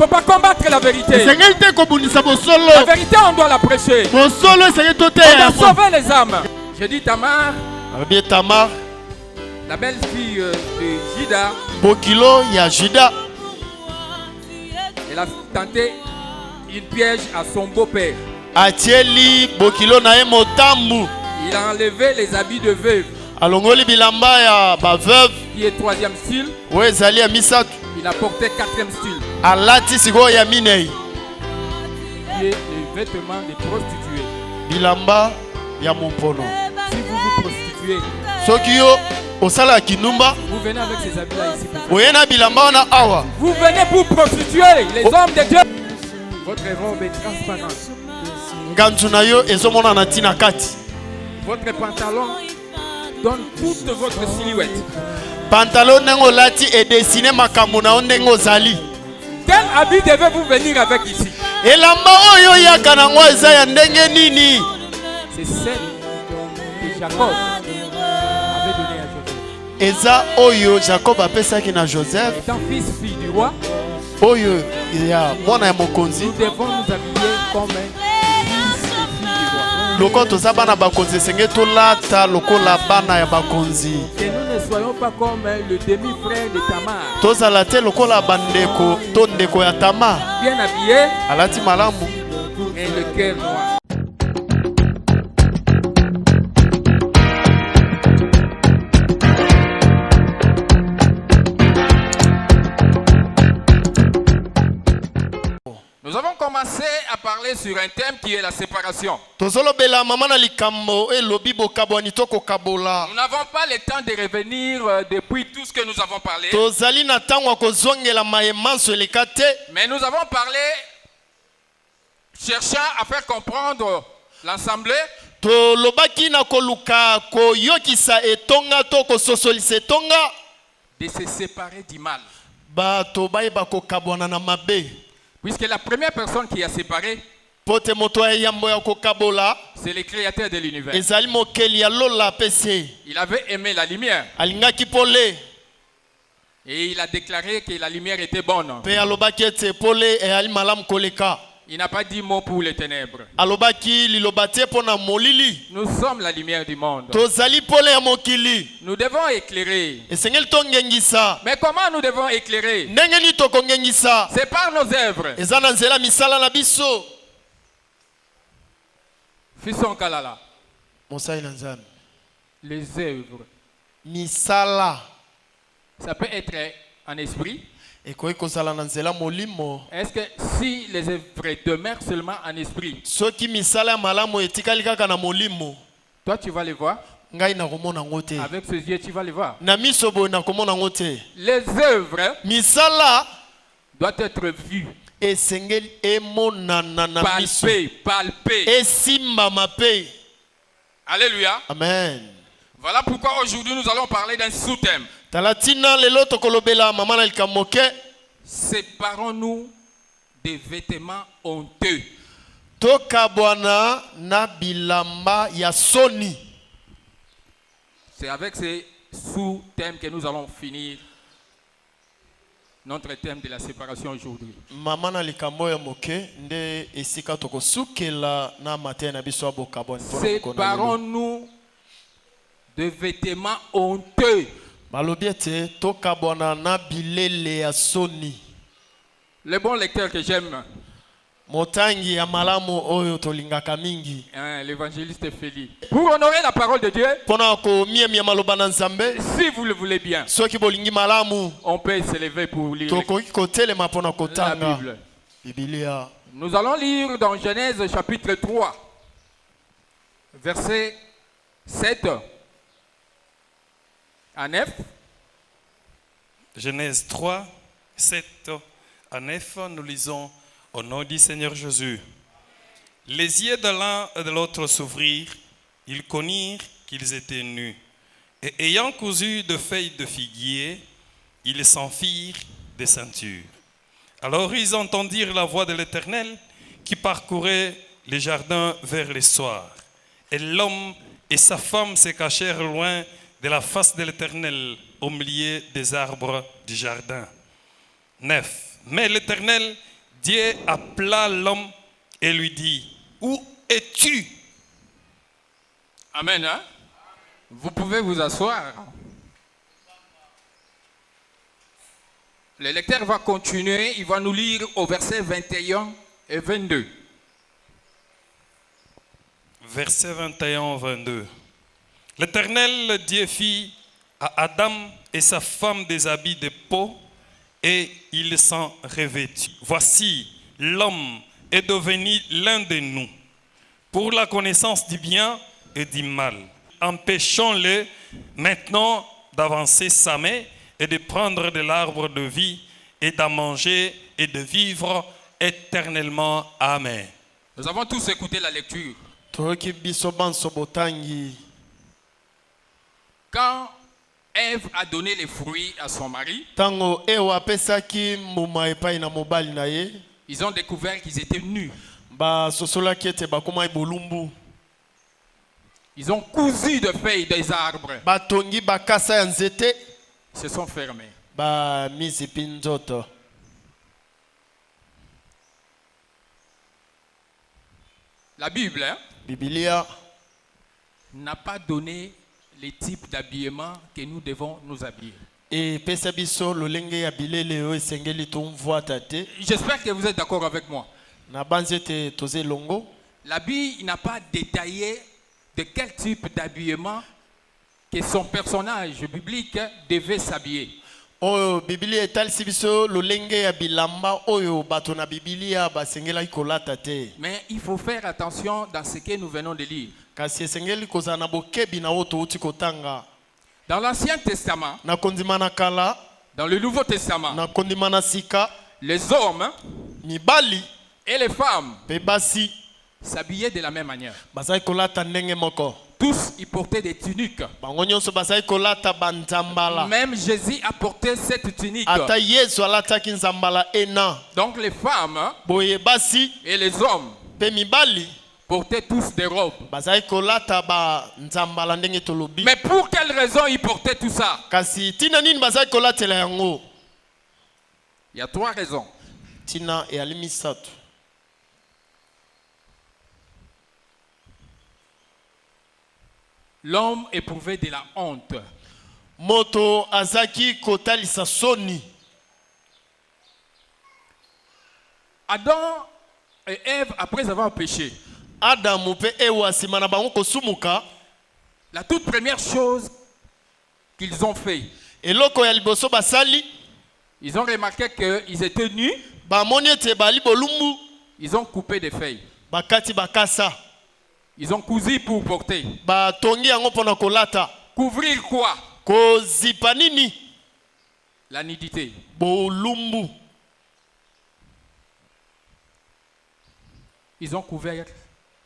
faut pas combattre la vérité. La vérité, on doit la prêcher. On doit sauver les âmes. Je dis Tamar, la belle-fille de Juda. Bokilo ya Juda. Elle a tenté une piège à son beau-père. Atieli Bokilo na emotambu. Il a enlevé les habits de veuve. Alongoli bilamba ya ba veuve. Qui est troisième style. Ouais, zali ya misak. Il a porté quatrième style. Alati sigo ya minei. Qui est les vêtements des prostituées. Bilamba ya mompono. Si vous vous prostituez. Sokiyo osala kinumba. Vous venez avec ces habits-là ici. Oyena bilamba na awa. Vous venez pour prostituer les hommes de Dieu. Votre robe est transparente. Nganzuna yo ezomona na tina kati. Votre pantalon donne toute votre silhouette. Pantalon nengo lati est dessiné makambo na ondengo zali. Quel habit devez-vous venir avec ici? Elamba oyo yaka na ngwa eza ya ndenge nini? C'est celle que Jacob avait donnée à Joseph. Eza oyo Jacob apesaki na Joseph. Étant fille du roi. Oyo ya mwana ya mokonzi. Nous devons nous habiller comme fils et filles du roi. Loko toza bana bakonzi senge tolata lokola bana ya bakonzi. Que nous ne soyons pas comme le demi-frère de Tamar. Tozala te lokola bandeko to ndeko ya Tamar. Bien habillé. Alati malamu. Mais le cœur noir. Nous avons commencé à parler sur un thème qui est la séparation. Nous n'avons pas le temps de revenir depuis tout ce que nous avons parlé. Mais nous avons parlé, cherchant à faire comprendre l'assemblée. De se séparer du mal. Puisque la première personne qui a séparé, c'est le créateur de l'univers. Il avait aimé la lumière. Et il a déclaré que la lumière était bonne. Il n'a pas dit mot pour les ténèbres. Nous sommes la lumière du monde. Nous devons éclairer. Mais comment nous devons éclairer? C'est par nos œuvres. Fisson Kalala. Les œuvres. Ça peut être en esprit. Est-ce que si les œuvres demeurent seulement en esprit, toi tu vas les voir? Avec ses yeux tu vas les voir. Les œuvres doivent être vues, palpées. Alléluia. Amen. Voilà pourquoi aujourd'hui nous allons parler d'un sous-thème. Séparons-nous des vêtements honteux. C'est avec ces sous-thèmes que nous allons finir notre thème de la séparation aujourd'hui. Séparons-nous de vêtements honteux. Le bon lecteur que j'aime, l'évangéliste Félix. Pour honorer la parole de Dieu, si vous le voulez bien, on peut s'élever pour lire la Bible. Nous allons lire dans Genèse chapitre 3, verset 7 à 9. Genèse 3, 7 à 9, nous lisons au nom du Seigneur Jésus. Les yeux de l'un et de l'autre s'ouvrirent, ils connurent qu'ils étaient nus. Et ayant cousu de feuilles de figuier, ils s'enfirent des ceintures. Alors ils entendirent la voix de l'Éternel qui parcourait les jardins vers le soir. Et l'homme et sa femme se cachèrent loin de la face de l'Éternel au milieu des arbres du jardin. 9. Mais l'Éternel Dieu appela l'homme et lui dit, où es-tu? Amen. Hein? Vous pouvez vous asseoir. Le lecteur va continuer, il va nous lire au verset 21 et 22. Verset 21-22. L'Éternel Dieu fit à Adam et sa femme des habits de peau et ils s'en revêtirent. Voici, l'homme est devenu l'un de nous pour la connaissance du bien et du mal. Empêchons-le maintenant d'avancer sa main et de prendre de l'arbre de vie et d'en manger et de vivre éternellement. Amen. Nous avons tous écouté la lecture. Quand Ève a donné les fruits à son mari, ils ont découvert qu'ils étaient nus. Ils ont cousu de feuilles des arbres. Ils se sont fermés. La Bible n'a pas donné les types d'habillement que nous devons nous habiller. J'espère que vous êtes d'accord avec moi. La Bible n'a pas détaillé de quel type d'habillement que son personnage biblique devait s'habiller. Mais il faut faire attention dans ce que nous venons de lire. Dans l'Ancien Testament, dans le Nouveau Testament, les hommes et les femmes s'habillaient de la même manière. Tous ils portaient des tuniques. Même Jésus a porté cette tunique. Donc les femmes et les hommes portaient tous des robes. Mais pour quelle raison ils portaient tout ça? Il y a trois raisons. L'homme éprouvait de la honte. Moto azaki kotalisa soni. Adam et Ève, après avoir péché, la toute première chose qu'ils ont fait, ils ont remarqué qu'ils étaient nus. Ils ont coupé des feuilles. Ils ont cousu pour porter. Couvrir quoi? La nudité. Ils ont couvert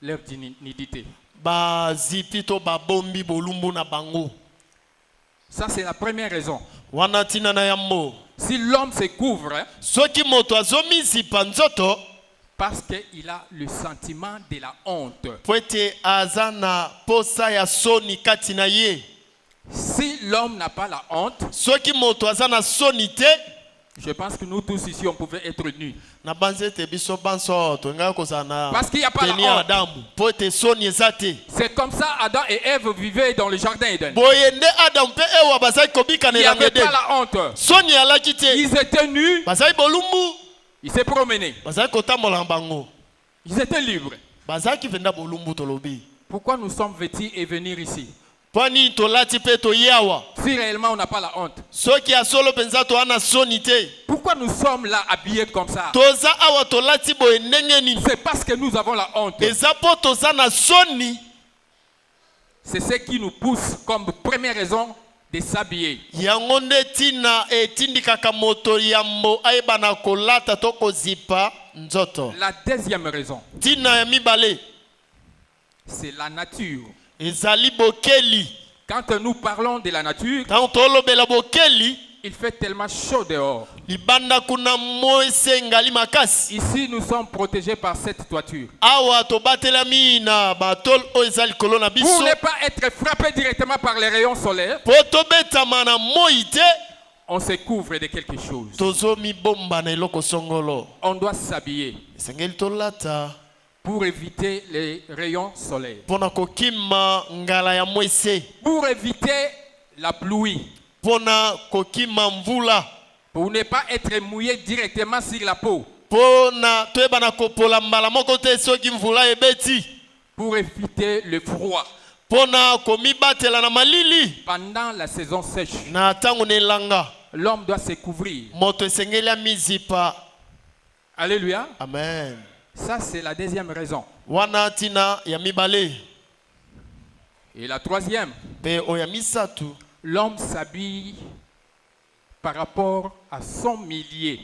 leur nudité. Ça c'est la première raison. Si l'homme se couvre, parce qu'il a le sentiment de la honte. Si l'homme n'a pas la honte, je pense que nous tous ici on pouvait être nus. Parce qu'il n'y a pas la honte. C'est comme ça Adam et Ève vivaient dans le jardin Éden. Il n'y avait pas la honte. Ils étaient nus. Ils se promenaient. Ils étaient libres. Pourquoi nous sommes vêtus et venir ici? Si réellement on n'a pas la honte. Pourquoi nous sommes là habillés comme ça? C'est parce que nous avons la honte. C'est ce qui nous pousse comme première raison de s'habiller. La deuxième raison, c'est la nature. Quand nous parlons de la nature, il fait tellement chaud dehors. Ici, nous sommes protégés par cette toiture. Pour ne pas être frappés directement par les rayons solaires, on se couvre de quelque chose. On doit s'habiller pour éviter les rayons solaires, pour éviter la pluie, pour ne pas être mouillé directement sur la peau, pour éviter le froid pendant la saison sèche. L'homme doit se couvrir. Alléluia. Amen. Ça, c'est la deuxième raison. Et la troisième, l'homme s'habille par rapport à son milieu.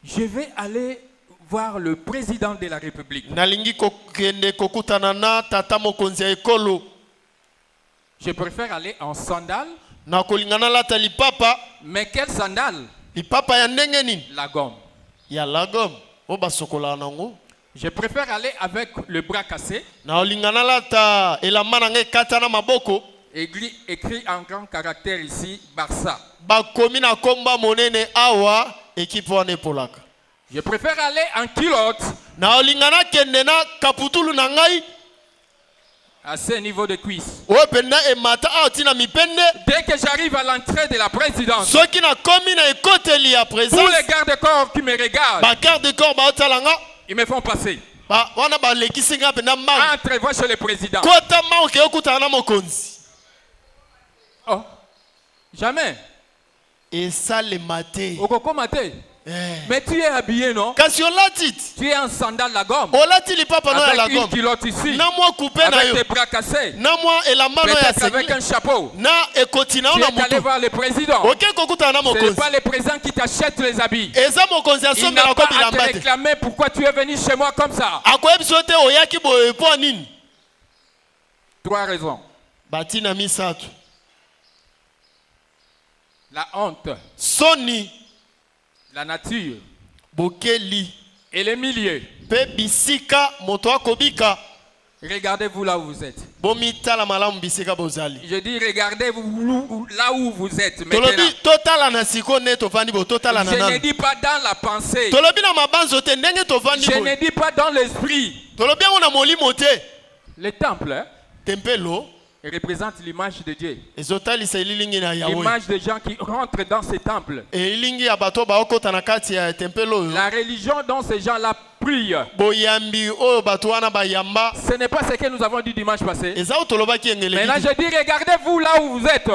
Je vais aller voir le président de la République. Je préfère aller en sandales. Mais quelle sandale? La gomme. Je préfère aller avec le bras cassé. Écrit en grand caractère ici, Barça. Je préfère aller en culotte. À ce niveau de cuisse. Dès que j'arrive à l'entrée de la présidence, pour les gardes-corps qui me regardent, ils me font passer. Entrez-vous chez le président. Oh, jamais. Et ça le maté. Mais tu es habillé, non? Tu es en sandales la gomme. Avec une culotte ici. Avec tes bras cassés. Peut-être avec un chapeau. Tu es allé voir le président. Ce n'est pas le président qui t'achète les habits. Il n'a pas à te réclamer pourquoi tu es venu chez moi comme ça. 3 raisons. La honte. La nature. Et les milieux. Regardez-vous là où vous êtes. Je dis regardez-vous là où vous êtes maintenant. Je ne dis pas dans la pensée. Je ne dis pas dans l'esprit. Le temple, hein? représente l'image de Dieu. L'image des gens qui rentrent dans ces temples. La religion dont ces gens-là prient, ce n'est pas ce que nous avons dit dimanche passé. Maintenant je dis, regardez-vous là où vous êtes.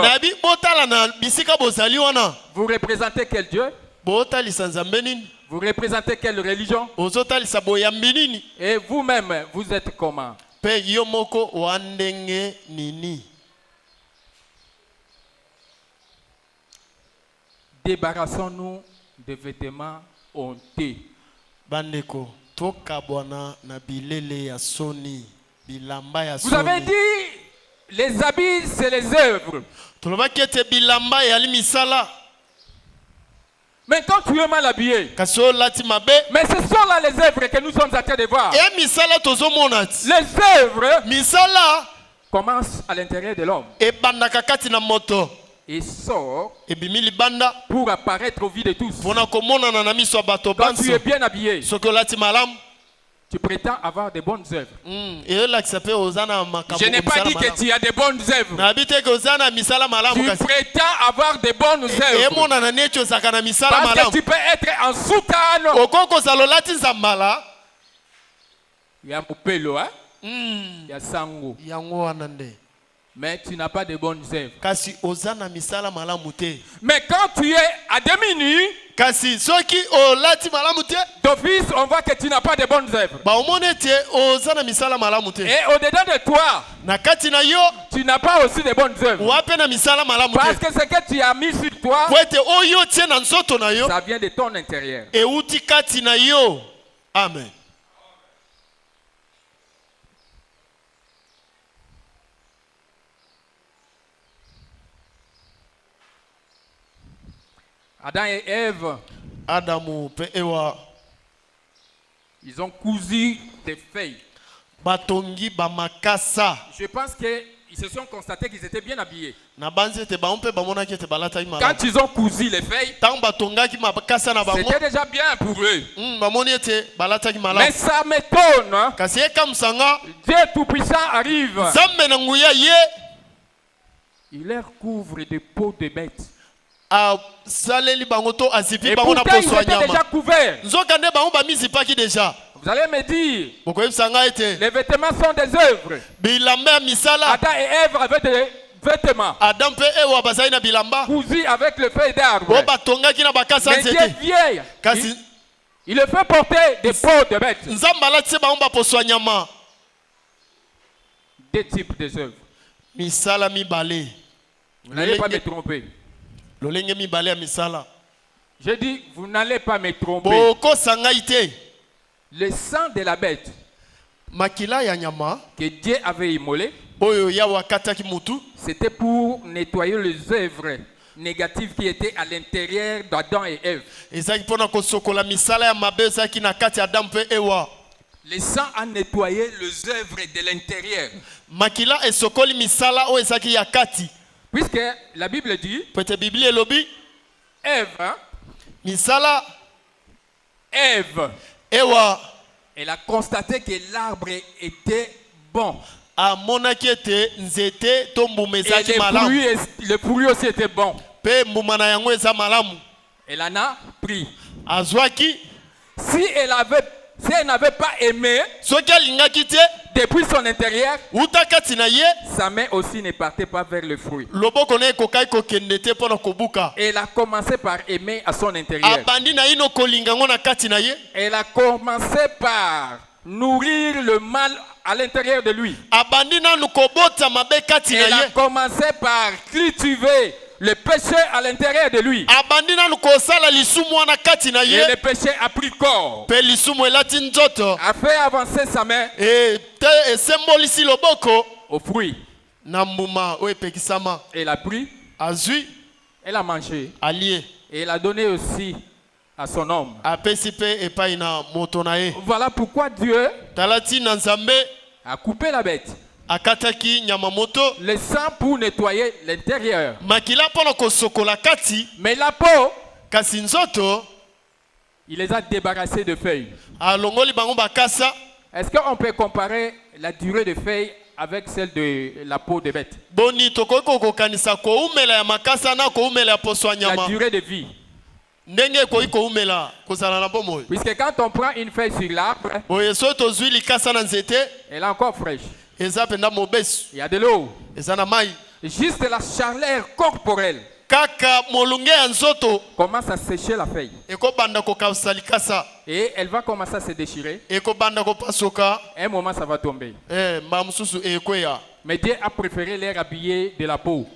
Vous représentez quel Dieu? Vous représentez quelle religion? Et vous-même, vous êtes comment? Débarrassons-nous des vêtements honteux. Vous avez dit les habits c'est les œuvres. Mais quand tu es mal habillé, mais ce sont là les œuvres que nous sommes en train de voir. Les œuvres commencent à l'intérieur de l'homme et sort pour apparaître aux yeux de tous. Quand tu es bien habillé, tu prétends avoir de bonnes œuvres. Je n'ai pas dit que tu as de bonnes œuvres. Tu prétends avoir de bonnes œuvres. Parce que tu peux être en soutane. Il y a Mupelo, hein? Il y a Sango. Mais tu n'as pas de bonnes œuvres. Mais quand tu es à demi-nu, d'office, on voit que tu n'as pas de bonnes œuvres. Et au-dedans de toi, tu n'as pas aussi de bonnes œuvres. Parce que ce que tu as mis sur toi, ça vient de ton intérieur. Amen. Adam et Ève, ils ont cousu des feuilles. batongi bamakasa. Je pense qu'ils se sont constatés qu'ils étaient bien habillés. Na banze te baompe bamona ki te balata imala. Quand ils ont cousu les feuilles, tang batonga ki makasa na bango. c'était déjà bien pour eux. Bamoni te balata ki mala. Mais ça m'étonne. Kasi comme sanga Dieu tout-puissant arrive. Zambe na nguya ye. Il leur couvre de peaux de bêtes. Saleli bango to azipi Et bango na pourtant ils poso étaient déjà couverts. Nzokande bango ba misipaki déjà. Vous allez me dire, les vêtements sont des œuvres. Adam et Ève avaient des vêtements cousus avec le feuille d'arbre. Mais Dieu vieille, il le fait porter des peaux de bêtes. Deux types de œuvres. Vous n'allez pas me tromper. J'ai dit, vous n'allez pas me tromper. Le sang de la bête que Dieu avait immolé, c'était pour nettoyer les œuvres négatives qui étaient à l'intérieur d'Adam et Ève. Le sang a nettoyé les œuvres de l'intérieur. Puisque la Bible dit, Ève, elle a constaté que l'arbre était bon. Et le fruit aussi était bon. Elle en a pris. Si elle n'avait pas aimé depuis son intérieur, sa main aussi ne partait pas vers le fruit. Elle a commencé par aimer à son intérieur. Elle a commencé par nourrir le mal à l'intérieur de lui. Elle a commencé par cultiver le péché à l'intérieur de lui. Et le péché a pris corps. A fait avancer sa main au fruit. Elle a pris. Elle a mangé. Et elle a donné aussi à son homme. Voilà pourquoi Dieu a coupé la bête. Le sang pour nettoyer l'intérieur. Mais la peau, il les a débarrassés de feuilles. Est-ce qu'on peut comparer la durée de feuilles avec celle de la peau de bête? La durée de vie. Puisque quand on prend une feuille sur l'arbre, elle est encore fraîche. Il y a de l'eau. Juste la chaleur corporelle commence à sécher la feuille. Et elle va commencer à se déchirer. Un moment, ça va tomber. Mais Dieu a préféré les habiller de la peau.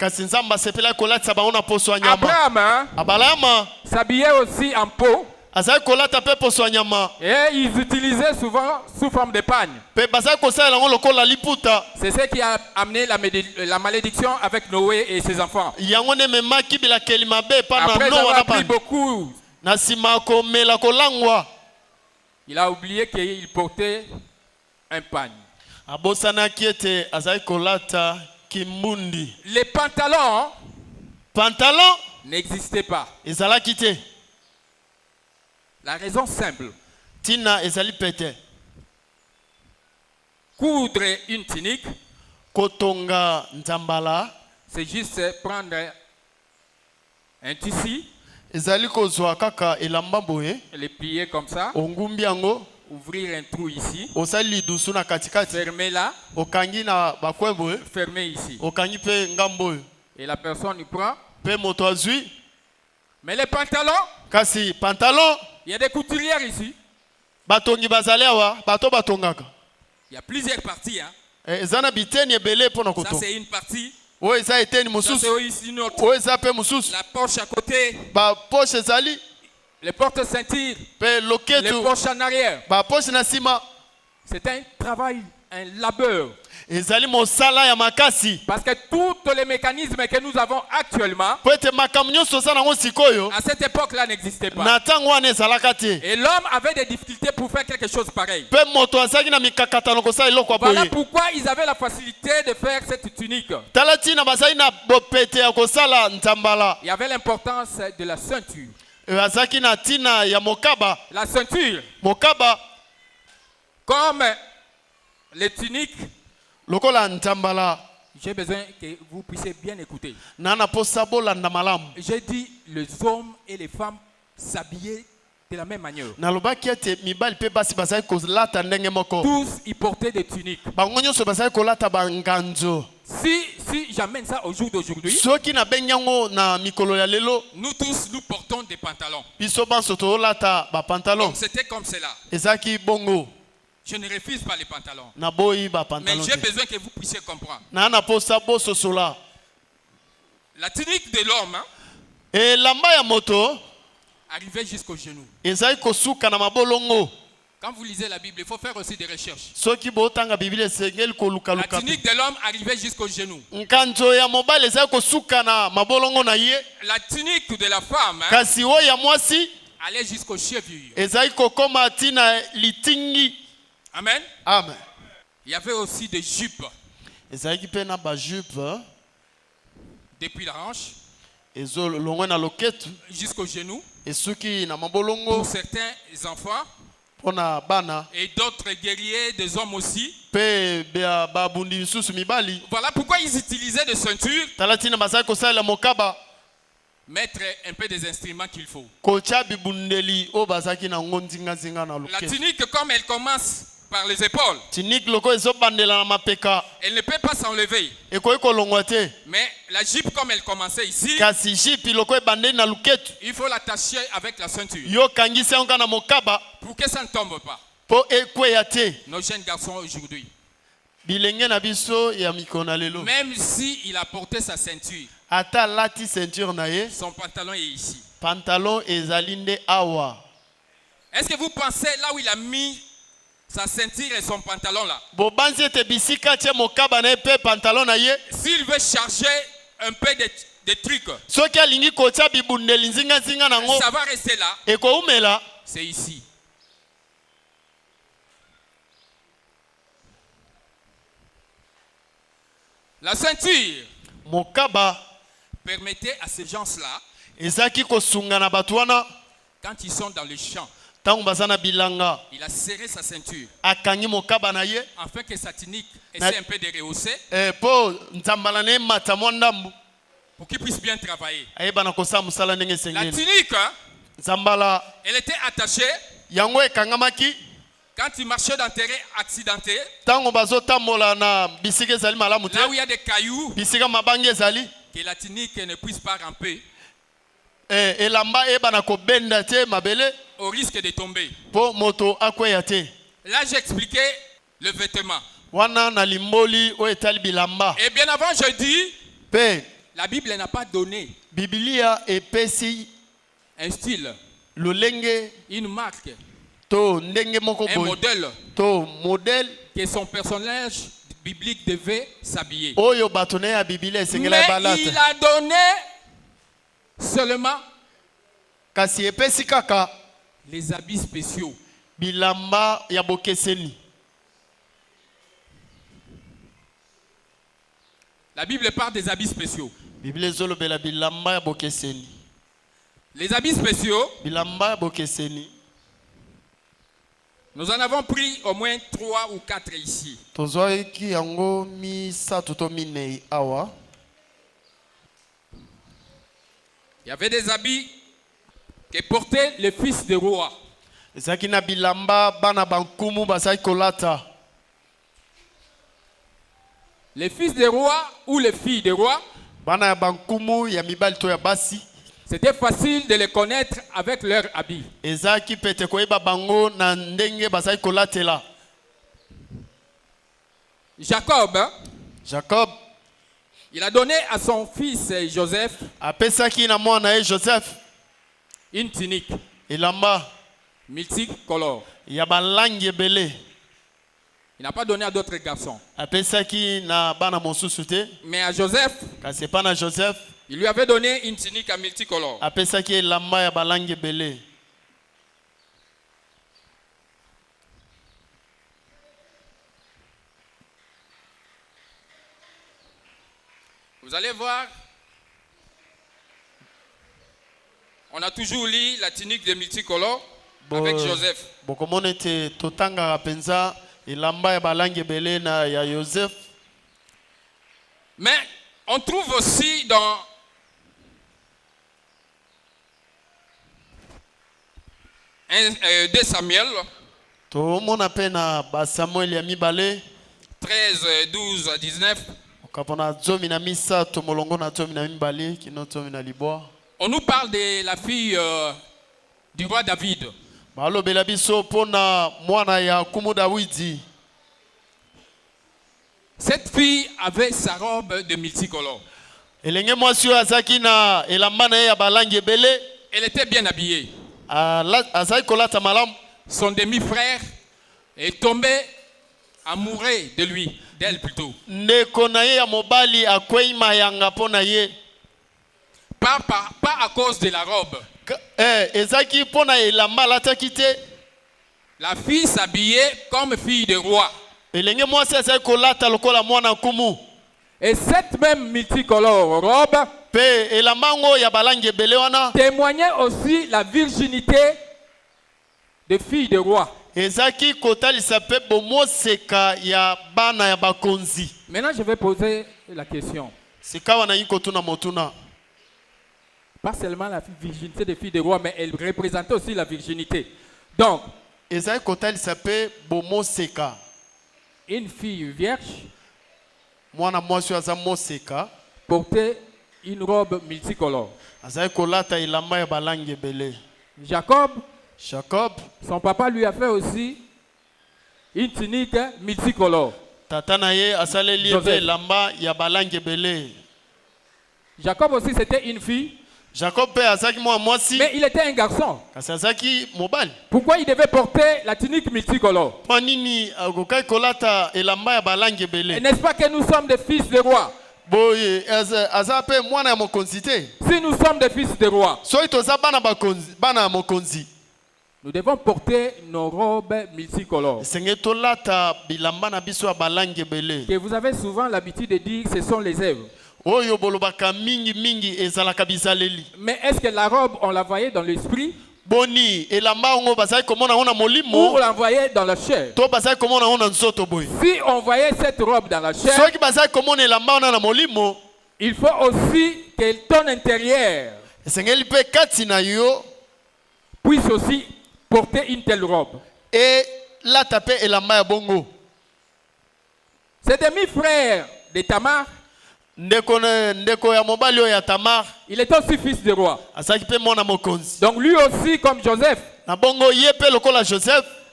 Abraham s'habillait aussi en peau. Et ils utilisaient souvent sous forme de pagne. C'est ce qui a amené la malédiction avec Noé et ses enfants. Après avoir pris beaucoup, il a oublié qu'il portait un pagne. Les pantalons n'existaient pas. La raison simple. Coudre une tunique, c'est juste prendre un tissu, le plier comme ça, ouvrir un trou ici, fermer là, fermer ici. Et la personne y prend. Mais les pantalons, il y a des couturières ici. Il y a plusieurs parties. Hein. Ça c'est une partie. Ça c'est une autre. La poche à côté. Les portes-ceintures. Les poches en arrière. C'est un travail, un labeur. Parce que tous les mécanismes que nous avons actuellement, à cette époque-là, n'existaient pas. Et l'homme avait des difficultés pour faire quelque chose pareil. Voilà pourquoi ils avaient la facilité de faire cette tunique. Il y avait l'importance de la ceinture. La ceinture, comme les tuniques, j'ai besoin que vous puissiez bien écouter. J'ai dit les hommes et les femmes s'habillaient de la même manière. Tous ils portaient des tuniques. Si j'amène ça au jour d'aujourd'hui, nous tous nous portons des pantalons. Donc c'était comme cela. Je ne refuse pas les pantalons. Mais j'ai besoin que vous puissiez comprendre. La tunique de l'homme arrivait jusqu'au genou. Quand vous lisez la Bible, il faut faire aussi des recherches. La tunique de l'homme arrivait jusqu'au genou. La tunique de la femme allait jusqu'aux chevilles. Amen. Amen. Il y avait aussi des jupes. Depuis la hanche jusqu'au genou. Pour certains enfants. Et d'autres guerriers, des hommes aussi. Voilà pourquoi ils utilisaient des ceintures. Mettre un peu des instruments qu'il faut. La tunique, comme elle commence par les épaules, elle ne peut pas s'enlever. Mais la jupe, comme elle commençait ici, il faut l'attacher avec la ceinture pour que ça ne tombe pas. Nos jeunes garçons aujourd'hui, même s'il a porté sa ceinture, son pantalon est ici. Est-ce que vous pensez là où il a mis sa ceinture et son pantalon là, s'il veut charger un peu de trucs, ça va rester là. C'est ici. La ceinture permettait à ces gens-là, quand ils sont dans le champ, il a serré sa ceinture afin que sa tunique essaie un peu de rehausser pour qu'il puisse bien travailler. La tunique, elle était attachée. Quand il marchait dans terrain accidenté, là où il y a des cailloux, que la tunique ne puisse pas ramper au risque de tomber. Là j'ai expliqué le vêtement. Et bien avant je dis, la Bible n'a pas donné un style, une marque, un modèle que son personnage biblique devait s'habiller. Mais il a donné seulement les habits spéciaux. La Bible parle des habits spéciaux. Les habits spéciaux, nous en avons pris au moins 3 ou 4 ici. Il y avait des habits que portait le fils du roi. Les fils des rois ou les filles des rois, c'était facile de les connaître avec leurs habits. Jacob, il a donné à son fils Joseph une tunique multicolore. Il n'a pas donné à d'autres garçons. Mais à Joseph, il lui avait donné une tunique à multicolore. Vous allez voir, on a toujours lu la tunique de multicolore avec Joseph. Mais on trouve aussi dans de Samuel 13, 12 à 19. On nous parle de la fille du roi David. Cette fille avait sa robe de multicolore. Elle était bien habillée. Son demi-frère est tombé amoureux de lui, d'elle plutôt. Pas à cause de la robe. La fille s'habillait comme fille de roi. Et cette même multicolore robe témoignait aussi la virginité de fille de roi. Maintenant, je vais poser la question. Pas seulement la virginité des filles de roi, mais elle représentait aussi la virginité. Donc, une fille vierge portait une robe multicolore. Jacob, son papa lui a fait aussi une tunique multicolore. Jacob aussi, c'était une fille. Mais il était un garçon. Pourquoi il devait porter la tunique multicolore? N'est-ce pas que nous sommes des fils de roi? Si nous sommes des fils de roi, nous devons porter nos robes multicolores. Que vous avez souvent l'habitude de dire que ce sont les œuvres. Mais est-ce que la robe, on la voyait dans l'esprit? Ou on la voyait dans la chair? Si on voyait cette robe dans la chair, il faut aussi que ton intérieur puisse aussi porter une telle robe. C'est demi-frère de Tamar. Il est aussi fils de roi. Donc lui aussi, comme Joseph,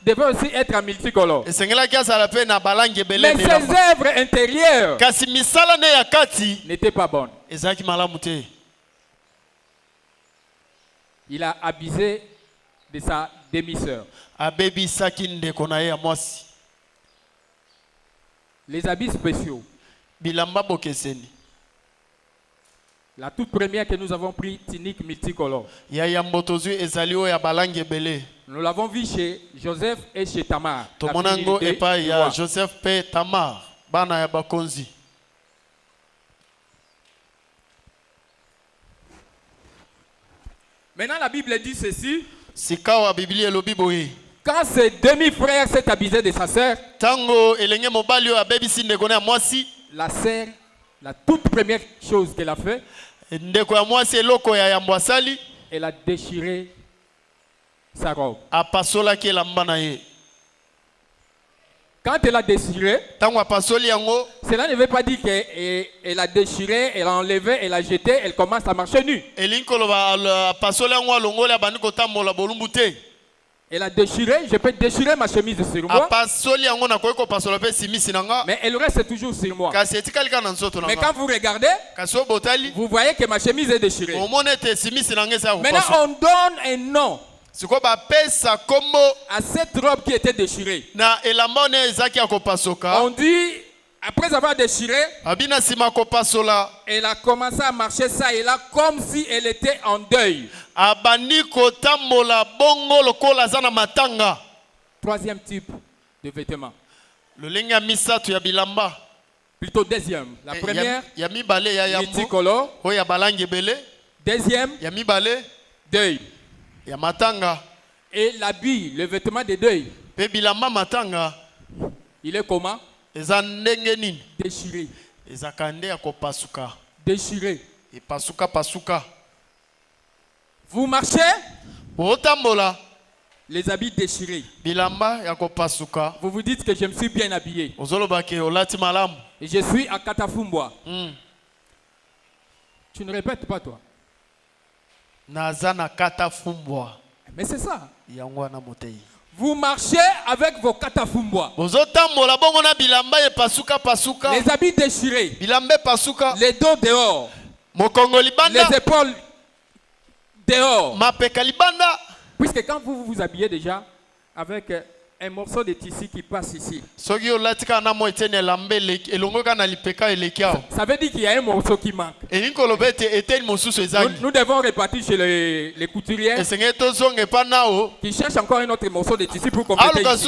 devait aussi être un multicolore. Mais ses œuvres intérieures n'étaient pas bonnes. Il a abusé de sa demi-sœur. Les habits spéciaux. La toute première que nous avons pris, tunique multicolore. Nous l'avons vu chez Joseph et chez Tamar. Maintenant, la Bible dit ceci. Quand ses demi-frères s'est abusé de sa sœur, la sœur, la toute première chose qu'elle a fait, elle a déchiré sa robe. Quand elle a déchiré, cela ne veut pas dire qu'elle a déchiré, elle a enlevé, elle a jeté, elle commence à marcher nue. Elle a déchiré, je peux déchirer ma chemise sur moi. Mais elle reste toujours sur moi. Mais quand vous regardez, vous voyez que ma chemise est déchirée. Maintenant on donne un nom à cette robe qui était déchirée. On dit, après avoir déchiré, elle a commencé à marcher ça et là comme si elle était en deuil. Troisième type de vêtements. Plutôt deuxième. La première, multicolore. Deuxième, deuil. Et l'habit, le vêtement de deuil, il est comment? Déchiré. Déchiré. Vous marchez? Les habits déchirés. Vous vous dites que je me suis bien habillé. Et je suis à Katafumbwa. Tu ne répètes pas toi. Mais c'est ça. Vous marchez avec vos Katafumbwa. Les habits déchirés. Les dos dehors. Les épaules dehors. Puisque quand vous vous habillez déjà avec un morceau de tissu qui passe ici, ça veut dire qu'il y a un morceau qui manque. Nous devons repartir chez les couturiers qui cherchent encore un autre morceau de tissu pour compléter ici.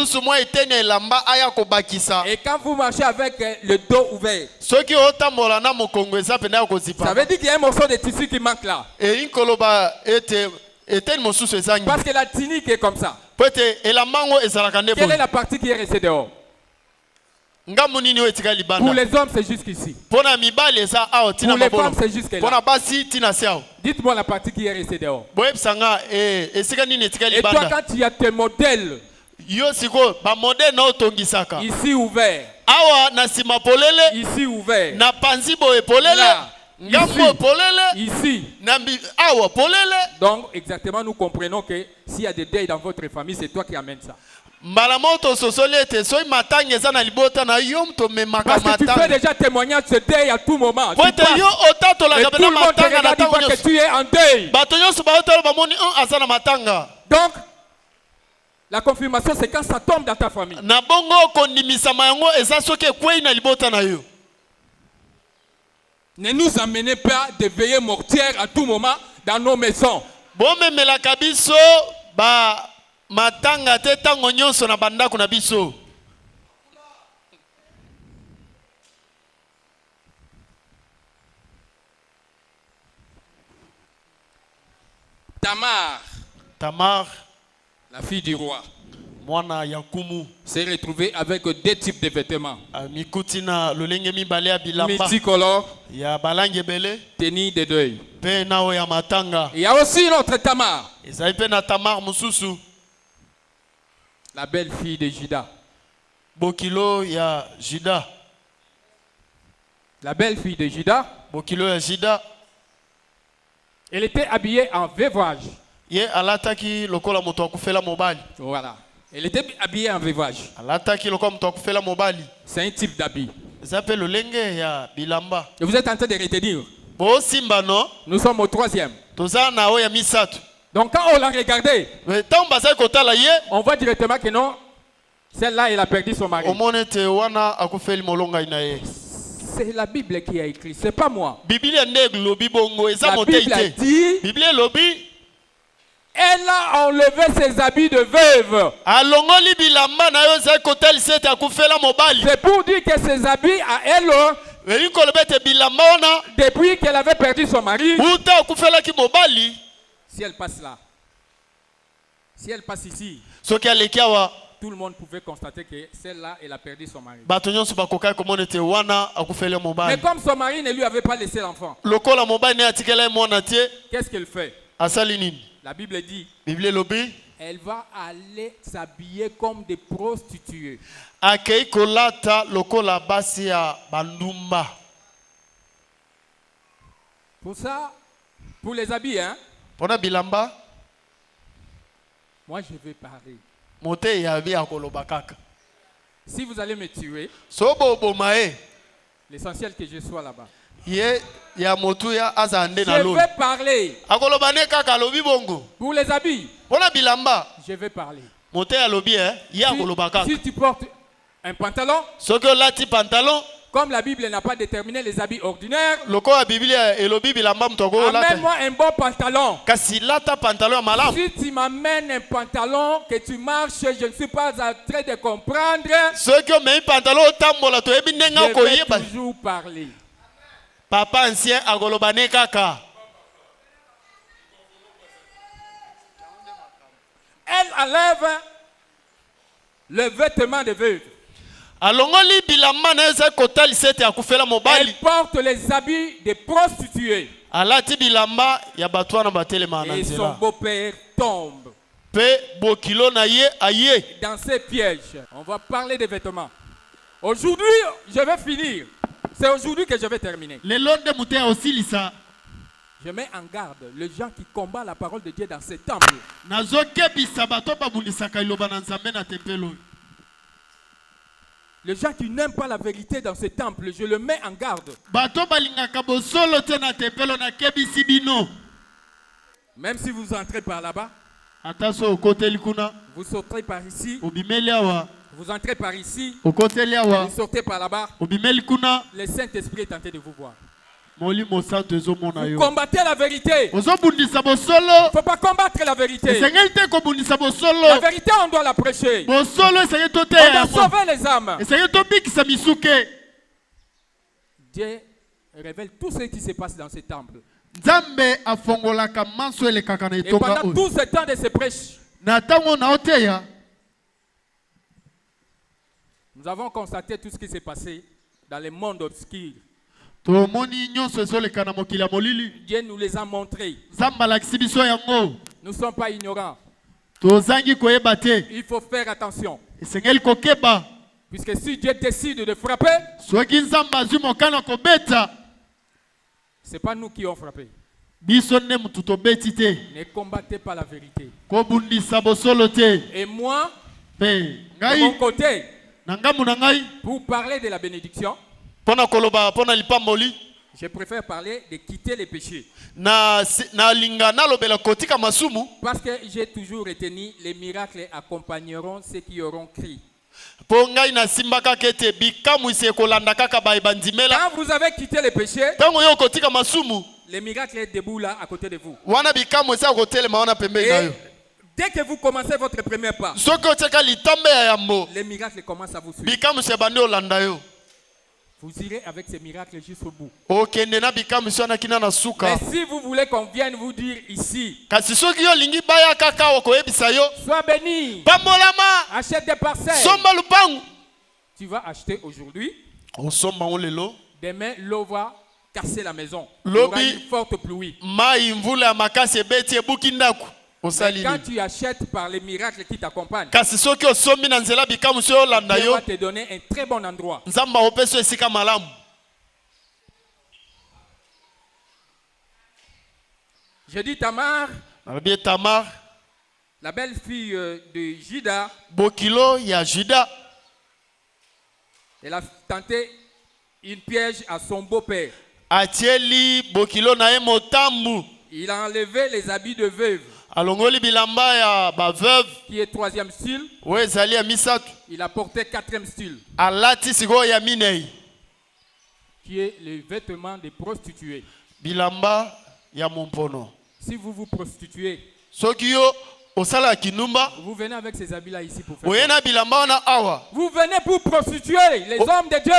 Et quand vous marchez avec le dos ouvert, ça veut dire qu'il y a un morceau de tissu qui manque là. Parce que la tunique est comme ça. Quelle est la partie qui est restée dehors? Pour les hommes, c'est jusqu'ici. Pour les femmes, c'est jusque-là. Dites-moi la partie qui est restée dehors. Et toi, quand tu as tes modèles ici ouvert, ici ouvert, là, ici. Donc exactement nous comprenons que s'il y a des deuils dans votre famille, c'est toi qui amènes ça. Parce que tu fais déjà témoignage de ce deuil à tout moment. Et tout le monde te regarde, il voit que tu es en deuil. Donc la confirmation, c'est quand ça tombe dans ta famille. Ne nous amenez pas de veillées mortières à tout moment dans nos maisons. Tamar, la fille du roi, s'est retrouvée avec deux types de vêtements. Multicolore, tenue de deuil. Il y a aussi une autre Tamar, la belle fille de Juda. La belle fille de Juda, elle était habillée en veuvage. Voilà. Elle était habillée en veuvage. C'est un type d'habit. Et vous êtes en train de retenir. Nous sommes au troisième. Donc quand on l'a regardé, on voit directement que non, celle-là, elle a perdu son mari. C'est la Bible qui a écrit, c'est pas moi. La Bible a dit, elle a enlevé ses habits de veuve. C'est pour dire que ses habits à elle, depuis qu'elle avait perdu son mari, si elle passe là, si elle passe ici, tout le monde pouvait constater que celle-là, elle a perdu son mari. Mais comme son mari ne lui avait pas laissé l'enfant, qu'est-ce qu'elle fait? La Bible dit, elle va aller s'habiller comme des prostituées. Pour ça, pour les habits, hein? Moi, je vais parler. Si vous allez me tuer, l'essentiel que je sois là-bas. Je vais parler pour les habits. je vais parler. Si tu portes un pantalon, comme la Bible n'a pas déterminé les habits ordinaires, amène-moi un bon pantalon. Si tu m'amènes un pantalon que tu marches, je ne suis pas en train de comprendre. Je vais toujours parler. Papa ancien agolobane kaka. Elle enlève le vêtement de veuve. Elle porte les habits de prostituées. Et son beau-père tombe dans ses pièges. On va parler des vêtements. Aujourd'hui, je vais finir. C'est aujourd'hui que je vais terminer. Je mets en garde les gens qui combattent la parole de Dieu dans ce temple. Les gens qui n'aiment pas la vérité dans ce temple, je le mets en garde. Même si vous entrez par là-bas, vous sauterez par ici. Vous entrez par ici, vous sortez par là-bas. Le Saint-Esprit est tenté de vous voir. Vous combattez la vérité. Il ne faut pas combattre la vérité. La vérité, on doit la prêcher. On doit sauver les âmes. Dieu révèle tout ce qui se passe dans ce temple. Et pendant tout ce temps de ces prêches, nous avons constaté tout ce qui s'est passé dans le monde obscur. Dieu nous les a montrés. Nous ne sommes pas ignorants. Il faut faire attention. Puisque si Dieu décide de frapper, ce n'est pas nous qui avons frappé. Ne combattez pas la vérité. Et moi, de mon côté, pour parler de la bénédiction, je préfère parler de quitter les péchés. Parce que j'ai toujours retenu les miracles accompagneront ceux qui auront crié. Quand vous avez quitté les péchés, les miracles sont debout là à côté de vous. Et dès que vous commencez votre premier pas, les miracles commencent à vous suivre. Vous irez avec ces miracles jusqu'au bout. Mais si vous voulez qu'on vienne vous dire ici, sois béni, achète des parcelles, tu vas acheter aujourd'hui, demain l'eau va casser la maison, il y aura une forte pluie. Quand tu achètes par les miracles qui t'accompagnent, Dieu va te donner un très bon endroit. Je dis Tamar, la belle fille de Juda, elle a tenté une piège à son beau-père. Il a enlevé les habits de veuve, qui est 3e style. Il a porté 4e style, qui est le vêtement des prostituées. Si vous vous prostituez, vous venez avec ces habits-là ici pour faire quoi? Vous venez pour prostituer les hommes de Dieu.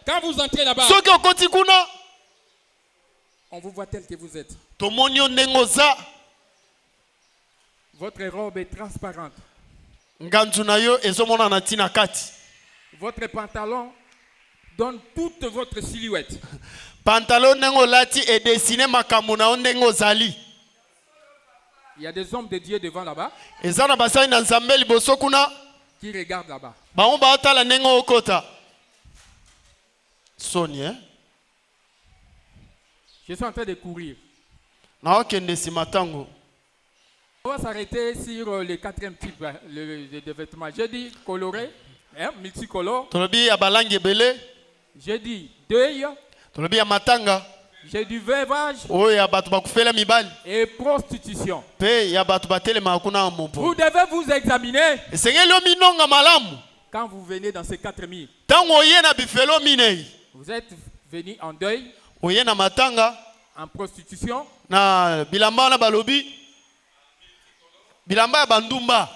Quand vous entrez là-bas, on vous voit tel que vous êtes. Votre robe est transparente. Votre pantalon donne toute votre silhouette. Il y a des hommes de Dieu devant là-bas qui regardent là-bas. Je suis en train de courir. On va s'arrêter sur le 4e type de vêtements. J'ai dit coloré, multicolore. J'ai dit deuil. J'ai du veuvage et prostitution. Vous devez vous examiner quand vous venez dans ces 4000. Vous êtes venu en deuil, en prostitution.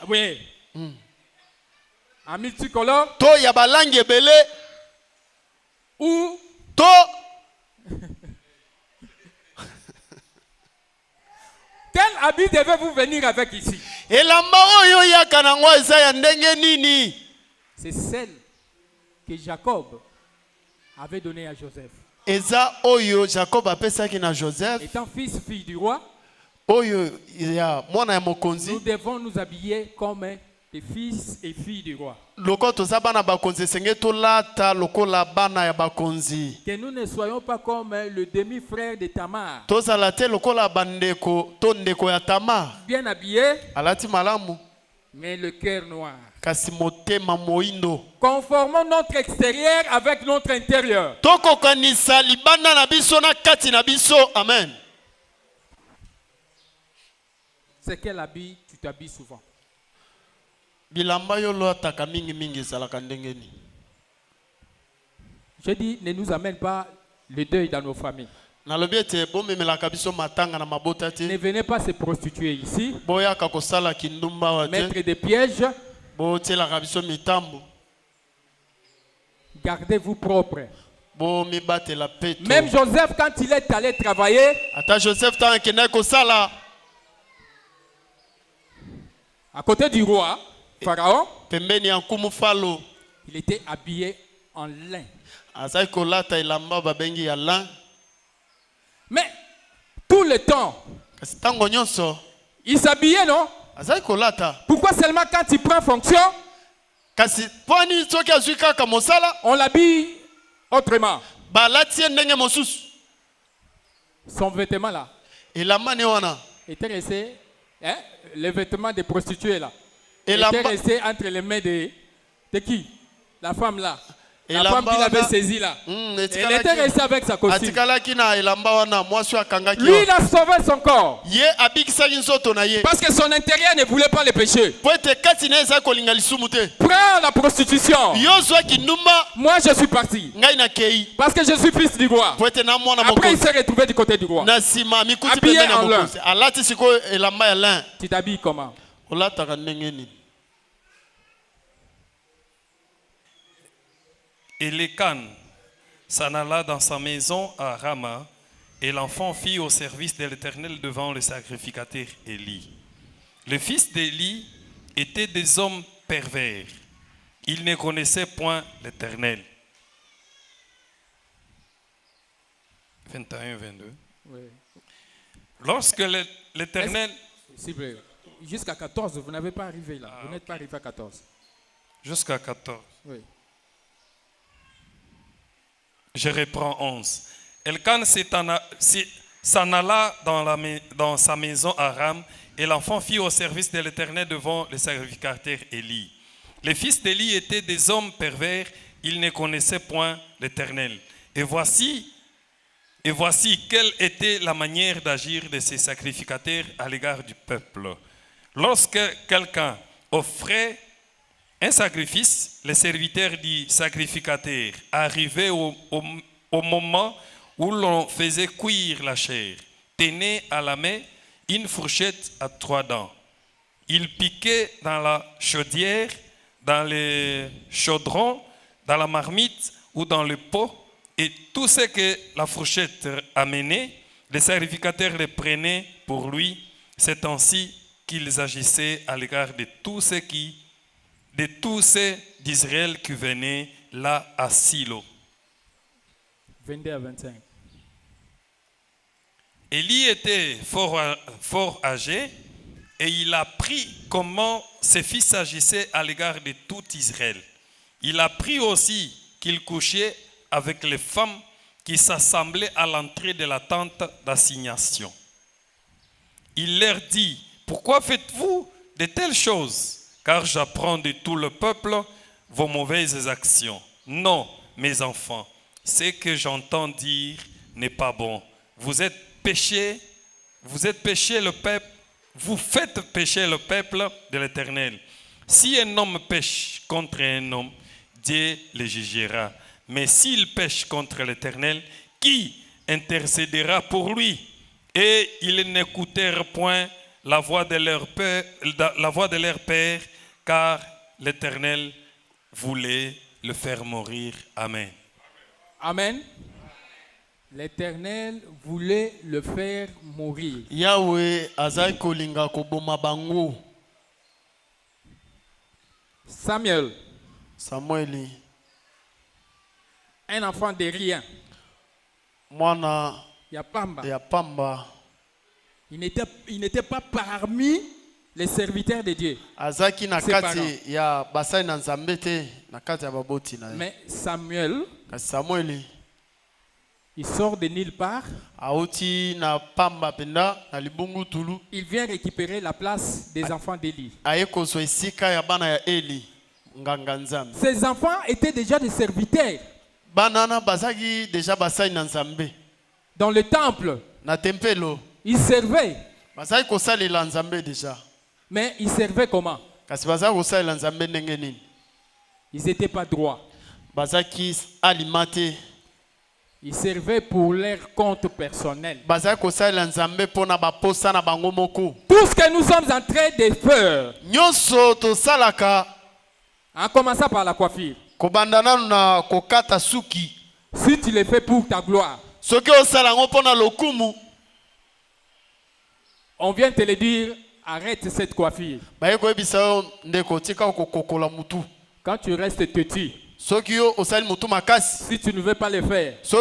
Oui. En multicolore. Ou quel habit devez-vous venir avec ici? C'est celle que Jacob avait donnée à Joseph. Étant fille du roi, nous devons nous habiller comme des fils et filles du roi. Que nous ne soyons pas comme le demi-frère de Tamar. Bien habillé, mais le cœur noir. Conformons notre extérieur avec notre intérieur. Amen. C'est quel habit tu t'habilles souvent? Je dis, ne nous amène pas le deuil dans nos familles. Ne venez pas se prostituer ici. Mettre des pièges. Gardez-vous propre. Même Joseph, quand il est allé travailler, à côté du roi, Pharaon, il était habillé en lin. Mais tout le temps, il s'habillait, non? Pourquoi seulement quand il prend fonction, on l'habille autrement? Son vêtement là était resté, le vêtement des prostituées là, était resté entre les mains de qui? La femme là. La femme qu'il avait saisie là. Elle était restée avec sa costume. Lui, il a sauvé son corps. Parce que son intérieur ne voulait pas le péché. Prends la prostitution. Moi, je suis parti. Parce que je suis fils du roi. Après, il s'est retrouvé du côté du roi. Habillé en lin. Tu t'habilles comment? Et Lécan s'en alla dans sa maison à Rama, et l'enfant fit au service de l'Éternel devant le sacrificateur Élie. Les fils d'Élie étaient des hommes pervers. Ils ne connaissaient point l'Éternel. 21, 22. Oui. Lorsque l'Éternel... Jusqu'à 14, vous n'avez pas arrivé là. Vous n'êtes pas arrivé à 14. Jusqu'à 14. Oui. Je reprends 11. Elkan s'en alla dans sa maison à Ram, et l'enfant fit au service de l'Éternel devant le sacrificateur Élie. Les fils d'Élie étaient des hommes pervers, ils ne connaissaient point l'Éternel. Et voici quelle était la manière d'agir de ces sacrificateurs à l'égard du peuple. Lorsque quelqu'un offrait un sacrifice, les serviteurs du sacrificateur arrivaient au moment où l'on faisait cuire la chair, tenaient à la main une fourchette à 3 dents. Ils piquaient dans la chaudière, dans le chaudron, dans la marmite ou dans le pot, et tout ce que la fourchette amenait, les sacrificateurs le prenaient pour lui. C'est ainsi qu'ils agissaient à l'égard de tous ceux d'Israël qui venaient là à Silo. 22 à 25. Élie était fort âgé et il apprit comment ses fils agissaient à l'égard de tout Israël. Il apprit aussi qu'il couchait avec les femmes qui s'assemblaient à l'entrée de la tente d'assignation. Il leur dit: pourquoi faites-vous de telles choses? Car j'apprends de tout le peuple vos mauvaises actions. Non, mes enfants, ce que j'entends dire n'est pas bon. vous faites pécher le peuple de l'Éternel. Si un homme pêche contre un homme, Dieu le jugera. Mais s'il pêche contre l'Éternel, qui intercédera pour lui? Et ils n'écoutèrent point la voix de leur père, car l'Éternel voulait le faire mourir. Amen. Amen. L'Éternel voulait le faire mourir. Yahweh azai kolinga koboma bango. Samuel. Un enfant de rien. Mwana Yapamba. Yapamba. Il n'était pas parmi les serviteurs de Dieu. Azaki na kati ya basai na nzambe te na kati ya baboti na. Mais Samuel, il sort de nulle part. Auti na pamba penda na libungu tulu. Il vient récupérer la place des enfants d'Élie. Ayeko so esika ya bana ya Eli nganga nzambe. Ces enfants étaient déjà des serviteurs. Banana bazaki déjà basai na nzambe. Dans le temple. Na tempelo. Ils servaient. Bazaki ko salela nzambe déjà. Mais ils servaient comment? Kasi bazaki ko salela nzambe ndenge nini? Ils n'étaient pas droits. Bazaki alimate. Ils servaient pour leur compte personnel. Tout ce que nous sommes en train de faire, en commençant par la coiffure, si tu le fais pour ta gloire, on vient te le dire, arrête cette coiffure. Quand tu restes têtu, si tu ne veux pas le faire, ce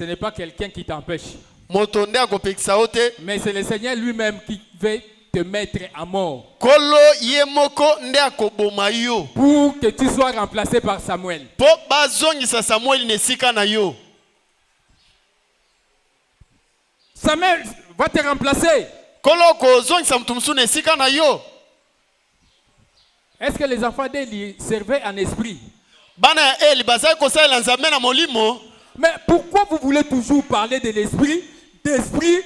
n'est pas quelqu'un qui t'empêche, mais c'est le Seigneur lui-même qui veut te mettre à mort pour que tu sois remplacé par Samuel. Samuel va te remplacer. Est-ce que les enfants d'Élie servaient en esprit? Mais pourquoi vous voulez toujours parler de l'esprit, d'esprit,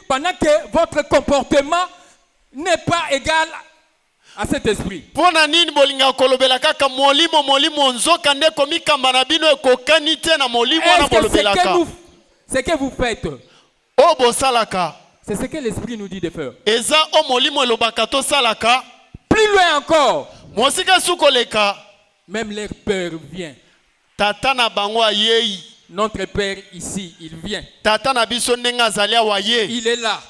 pendant que votre comportement n'est pas égal à cet esprit? Ce que vous faites, c'est ce que l'esprit nous dit de faire. Plus loin encore, même leur père vient. Notre père ici, il vient. Il est là.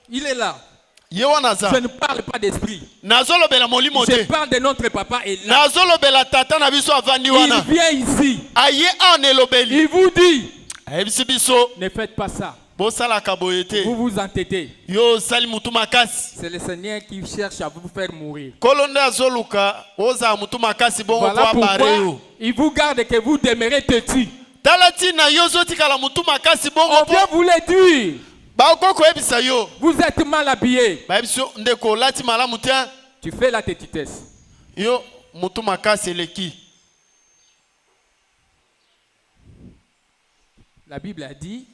Il est là. Je ne parle pas d'esprit. Je parle de notre papa est là. Il vient ici. Il vous dit, ne faites pas ça. Vous vous entêtez. C'est le Seigneur qui cherche à vous faire mourir. Voilà pourquoi il vous garde que vous demeurez têtus. On vient vous le dire. Vous êtes mal habillé. Tu fais la têtitesse. La Bible a dit,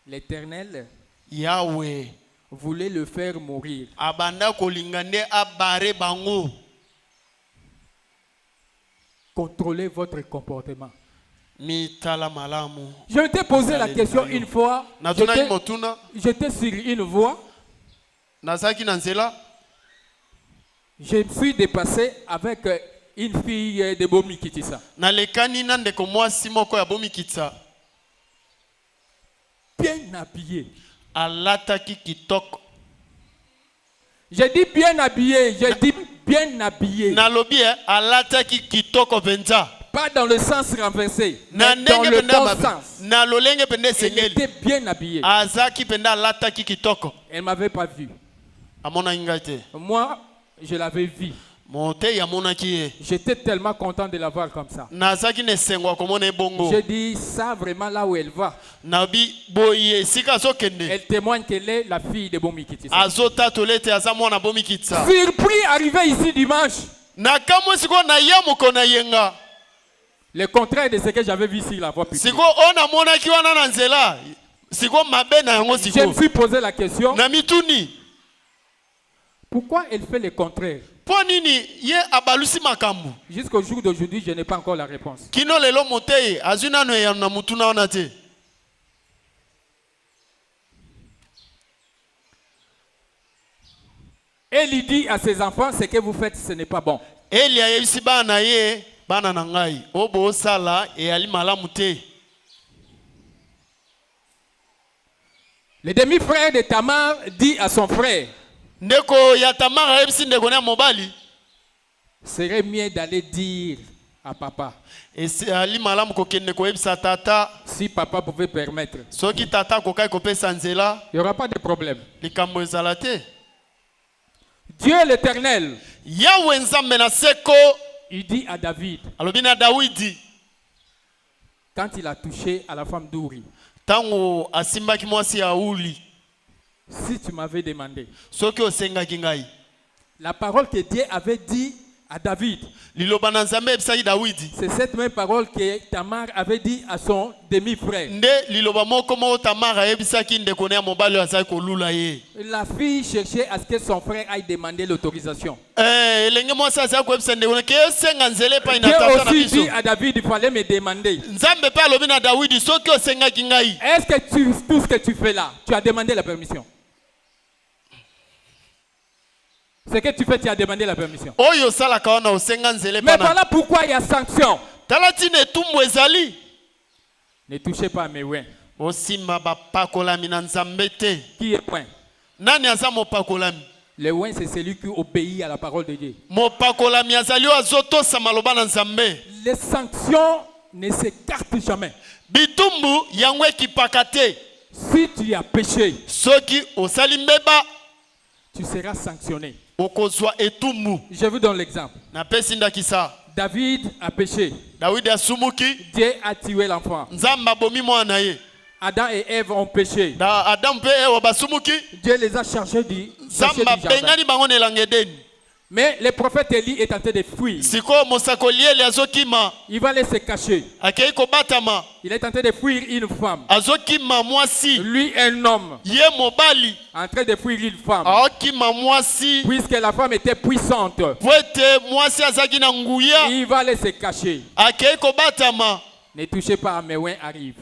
l'Éternel Yahweh voulait le faire mourir. Contrôlez votre comportement. Je t'ai posé la question une fois. J'étais sur une voie. Je me suis dépassé avec une fille de Bomikitisa. Bien habillée. J'ai dit bien habillée. J'ai dit bien habillée. Pas dans le sens renversé, mais dans le bon sens. Elle était bien habillée. Elle ne m'avait pas vu. Moi, je l'avais vue. J'étais tellement content de la voir comme ça. J'ai dit ça vraiment là où elle va. Elle témoigne qu'elle est la fille de Bomikitisa. Surpris arrivé ici dimanche. Le contraire de ce que j'avais vu sur la voie publique. Je me suis posé la question. Pourquoi elle fait le contraire? Jusqu'au jour d'aujourd'hui, je n'ai pas encore la réponse. Elle dit à ses enfants, ce que vous faites, ce n'est pas bon. Le demi-frère de Tamar dit à son frère, serait mieux d'aller dire à papa. Si papa pouvait permettre, il n'y aura pas de problème. Dieu l'Éternel, il dit à David, quand il a touché à la femme d'Uri, si tu m'avais demandé, la parole que Dieu avait dit à David, c'est cette même parole que Tamar avait dit à son demi-frère. La fille cherchait à ce que son frère aille demander l'autorisation. Dieu aussi dit à David, il fallait me demander. Est-ce que tout ce que tu fais là, tu as demandé la permission? Ce que tu fais, tu as demandé la permission. Mais voilà pourquoi il y a sanction. Ne touchez pas à mes ouins. Qui est ouin? Le ouin, c'est celui qui obéit à la parole de Dieu. Les sanctions ne s'écartent jamais. Si tu as péché, tu seras sanctionné. Je vous donne l'exemple. David a péché. Dieu a tué l'enfant. Adam et Ève ont péché. Dieu les a chargés du jardin. Mais le prophète Élie est en train de fuir. Il va aller se cacher. Il est en train de fuir une femme. Lui, un homme. En train de fuir une femme. Puisque la femme était puissante. Il va aller se cacher. Ne touchez pas à mes ouins, arrive.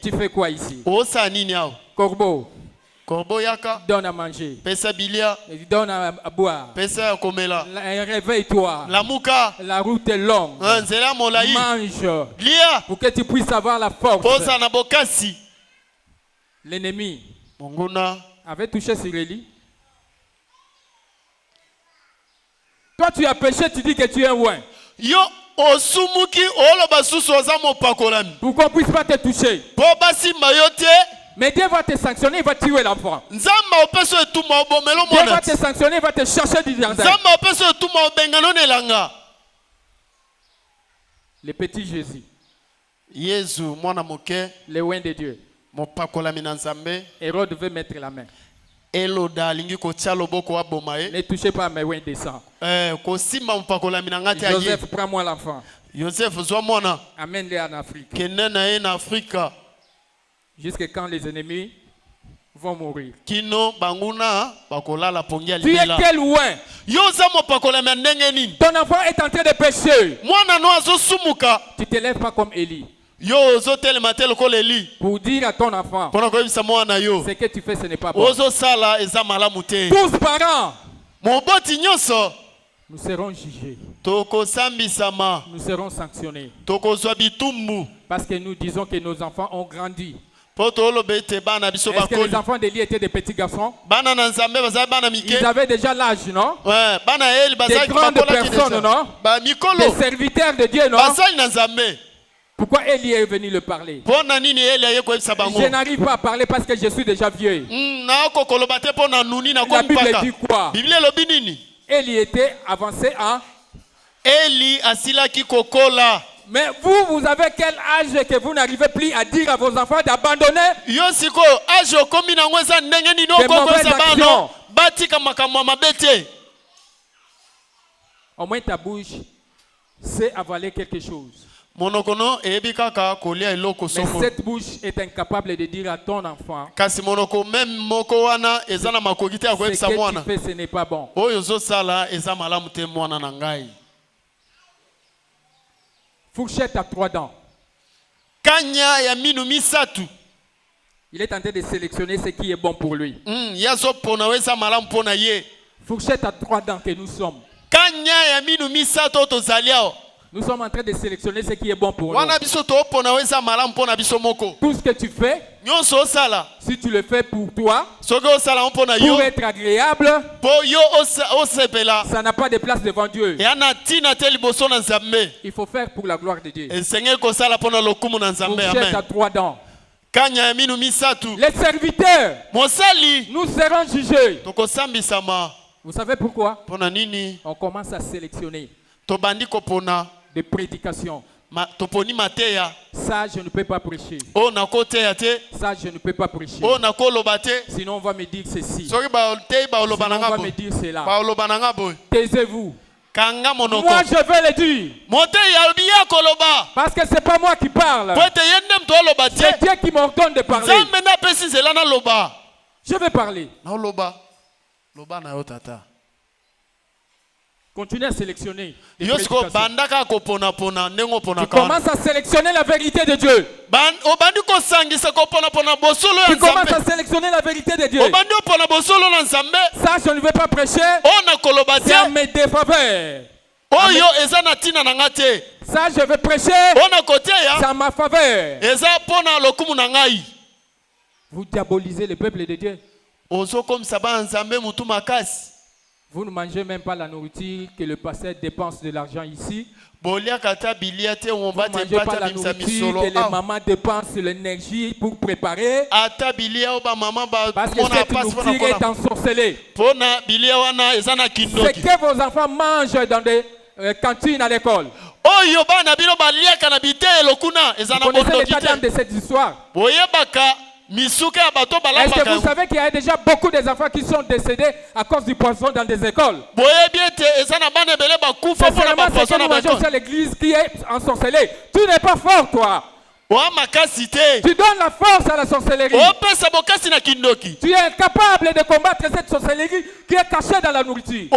Tu fais quoi ici? Corbeau. Donne à manger. Donne à boire. Réveille-toi. La route est longue. Mange. Pour que tu puisses avoir la force. L'ennemi avait touché sur Élie. Toi, tu as péché, tu dis que tu es un ouin. Pour qu'on ne puisse pas te toucher. Mais Dieu va te sanctionner, il va tuer l'enfant. Dieu va te sanctionner, il va te chercher du jardin. Le petit Jésus. Le oint de Dieu. Hérode veut mettre la main. Ne touchez pas à mes ouins de sang. Joseph, prends-moi l'enfant. Amène-le en Afrique. Jusqu'à quand les ennemis vont mourir. Tu es quel ouin? Ton enfant est en train de pécher. Tu ne te lèves pas comme Élie. Pour dire à ton enfant, ce que tu fais, ce n'est pas bon. Tous parents, nous serons jugés. Nous serons sanctionnés. Parce que nous disons que nos enfants ont grandi. Est-ce que les enfants d'Élie étaient des petits garçons? Ils avaient déjà l'âge, non? Des grandes personnes, non? Des serviteurs de Dieu, non? Pourquoi Élie est venu le parler? Je n'arrive pas à parler parce que je suis déjà vieux. La Bible dit quoi? Élie était avancé à... Mais vous avez quel âge que vous n'arrivez plus à dire à vos enfants d'abandonner de mauvaises actions? Au moins ta bouche sait avaler quelque chose. Mais cette bouche est incapable de dire à ton enfant ce que tu fais, ce n'est pas bon. Fourchette à 3 dents. Il est en train de sélectionner ce qui est bon pour lui. Fourchette à 3 dents que nous sommes. Nous sommes en train de sélectionner ce qui est bon pour nous. Tout ce que tu fais, si tu le fais pour toi, pour être agréable, ça n'a pas de place devant Dieu. Il faut faire pour la gloire de Dieu. Fourchette à 3 dents. Les serviteurs, nous serons jugés. Vous savez pourquoi? On commence à sélectionner des prédications. Ça, je ne peux pas prêcher. Ça, je ne peux pas prêcher. Sinon, on va me dire ceci. Sinon, on va me dire cela. Taisez-vous. Moi, je vais le dire. Parce que ce n'est pas moi qui parle. C'est Dieu qui m'ordonne de parler. Je vais parler. Continue à sélectionner. Tu commences à sélectionner la vérité de Dieu. Tu commences à sélectionner la vérité de Dieu. Ça, je ne vais pas prêcher. C'est à mes défaveurs. Ça, je vais prêcher. C'est à ma faveur. Vous diabolisez le peuple de Dieu. Vous ne mangez même pas la nourriture que le pasteur dépense de l'argent ici. Vous ne mangez pas la nourriture que les mamans dépensent l'énergie pour préparer. Parce que cette nourriture est ensorcelée. Ce que vos enfants mangent dans des cantines à l'école. Vous connaissez l'état d'âme de cette histoire. Est-ce que vous savez qu'il y a déjà beaucoup d'enfants qui sont décédés à cause du poison dans des écoles? C'est seulement ce que nous mangeons à l'église qui est ensorcelée. Tu n'es pas fort, toi. Tu donnes la force à la sorcellerie. Tu es incapable de combattre cette sorcellerie qui est cachée dans la nourriture.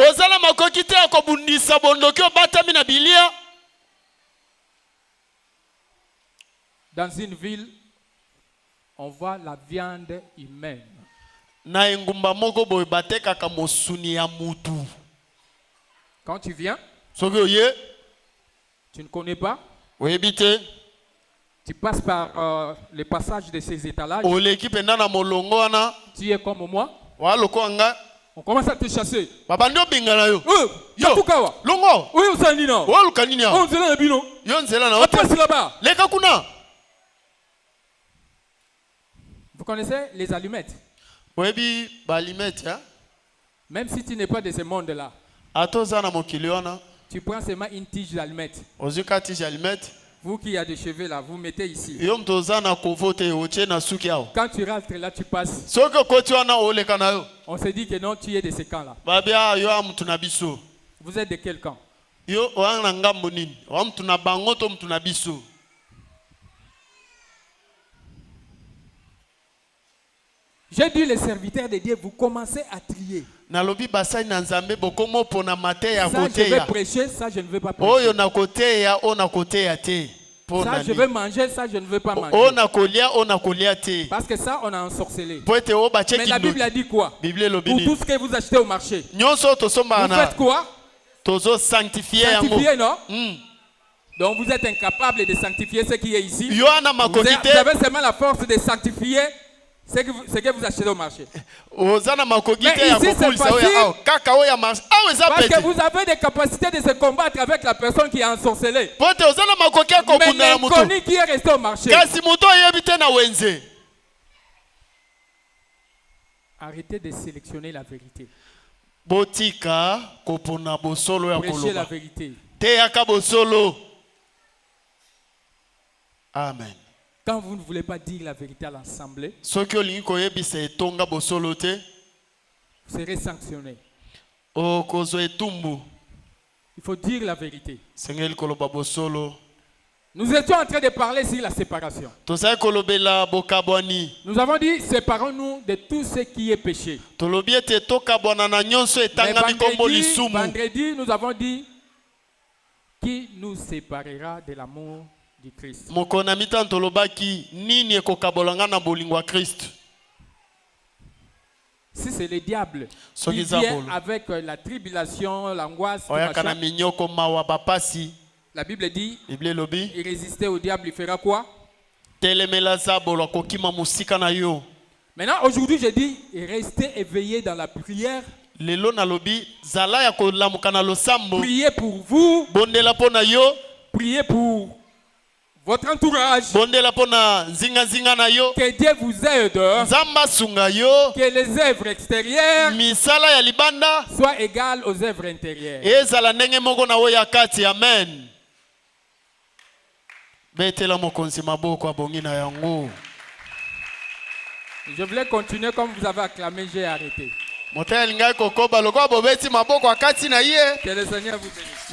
Dans une ville, on voit la viande humaine. Quand tu viens, tu ne connais pas. Tu passes par le passage de ces étalages. Tu es comme moi. On commence à te chasser. Vous connaissez les allumettes? Même si tu n'es pas de ce monde-là, tu prends seulement une tige d'allumette. Vous qui avez des cheveux là, vous mettez ici. Quand tu rentres là, tu passes. On se dit que non, tu es de ce camp-là. Vous êtes de quel camp? J'ai dit les serviteurs de Dieu, vous commencez à trier. Ça, je vais prêcher, ça, je ne veux pas prêcher. Ça, je veux manger, ça, je ne veux pas manger. Parce que ça, on a ensorcelé. Mais la Bible a dit quoi? Pour tout ce que vous achetez au marché. Vous faites quoi? Sanctifier, non? Donc vous êtes incapable de sanctifier ce qui est ici. Vous avez seulement la force de sanctifier ce que vous achetez au marché. Mais ici c'est facile parce que vous avez des capacités de se combattre avec la personne qui est ensorcelée. Mais l'inconnu qui est resté au marché. Arrêtez de sélectionner la vérité. Prêchez la vérité. Amen. Quand vous ne voulez pas dire la vérité à l'assemblée, vous serez sanctionné. Il faut dire la vérité. Nous étions en train de parler sur la séparation. Nous avons dit, séparons-nous de tout ce qui est péché. Vendredi, nous avons dit, qui nous séparera de l'amour du Christ. Si c'est le diable qui vient avec la tribulation, l'angoisse, la Bible dit, il résistait au diable, il fera quoi? Maintenant, aujourd'hui, je dis, restez éveillés dans la prière. Priez pour vous. Priez pour votre entourage. Que Dieu vous aide. Que les œuvres extérieures soient égales aux œuvres intérieures. Amen. Je voulais continuer comme vous avez acclamé, j'ai arrêté. Que le Seigneur vous bénisse.